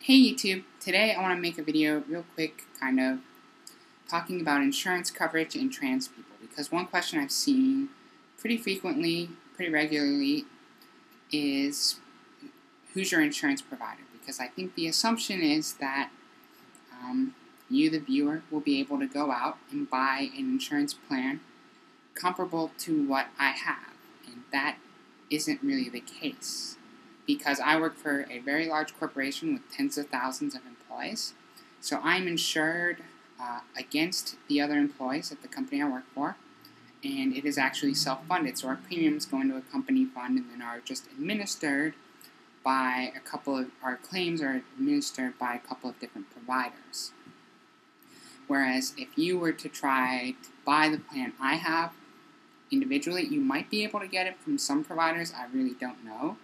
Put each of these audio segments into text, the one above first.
Hey YouTube, today I want to make a video real quick kind of talking about insurance coverage in trans people, because one question I've seen pretty frequently, pretty regularly is who's your insurance provider, because I think the assumption is that you, the viewer, will be able to go out and buy an insurance plan comparable to what I have, and that isn't really the case. Because I work for a very large corporation with tens of thousands of employees. So I'm insured against the other employees at the company I work for, and it is actually self-funded. So our premiums go into a company fund and then are just administered by our claims are administered by a couple of different providers. Whereas if you were to try to buy the plan I have individually, you might be able to get it from some providers, I really don't know.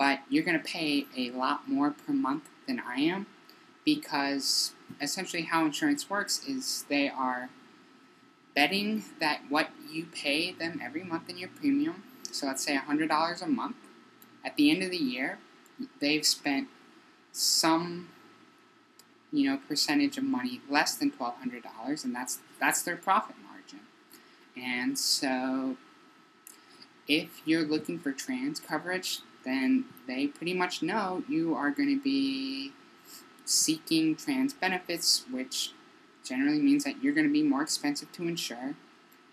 But you're going to pay a lot more per month than I am, because essentially how insurance works is they are betting that what you pay them every month in your premium, so let's say $100 a month, at the end of the year, they've spent some percentage of money less than $1,200, and that's their profit margin. And so if you're looking for trans coverage, then they pretty much know you are going to be seeking trans benefits, which generally means that you're going to be more expensive to insure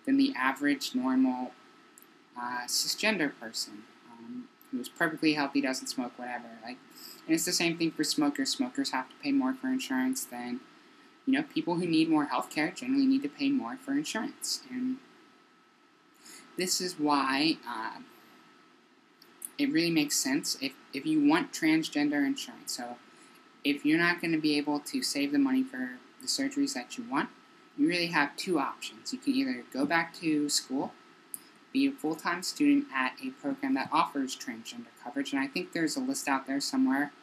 than the average normal cisgender person who's perfectly healthy, doesn't smoke, whatever. And it's the same thing for smokers. Smokers have to pay more for insurance than people who need more health care generally need to pay more for insurance. And this is why it really makes sense if you want transgender insurance. So if you're not going to be able to save the money for the surgeries that you want, you really have two options. You can either go back to school, be a full-time student at a program that offers transgender coverage, and I think there's a list out there somewhere.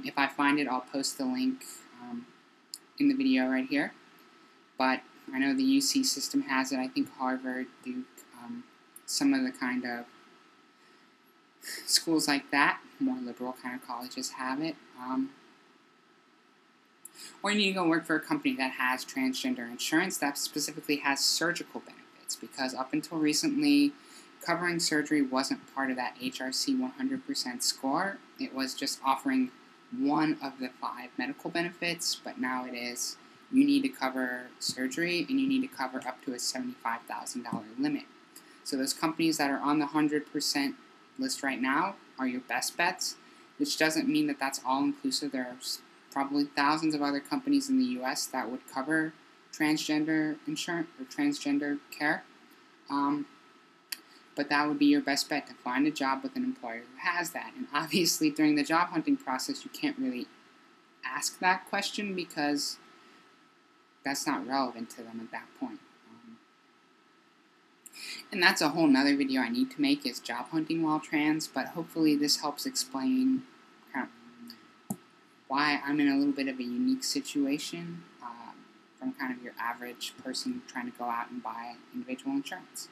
If I find it, I'll post the link in the video right here. But I know the UC system has it. I think Harvard, Duke, some of the kind of schools like that, more liberal kind of colleges, have it. Or you need to go work for a company that has transgender insurance that specifically has surgical benefits, because up until recently, covering surgery wasn't part of that HRC 100% score. It was just offering one of the 5 medical benefits, but now it is you need to cover surgery and you need to cover up to a $75,000 limit. So those companies that are on the 100% list right now are your best bets, which doesn't mean that that's all inclusive. There are probably thousands of other companies in the U.S. that would cover transgender insurance or transgender care, but that would be your best bet, to find a job with an employer who has that. And obviously during the job hunting process you can't really ask that question because that's not relevant to them at that point. And that's a whole nother video I need to make, is job hunting while trans, but hopefully this helps explain kind of why I'm in a little bit of a unique situation from kind of your average person trying to go out and buy individual insurance.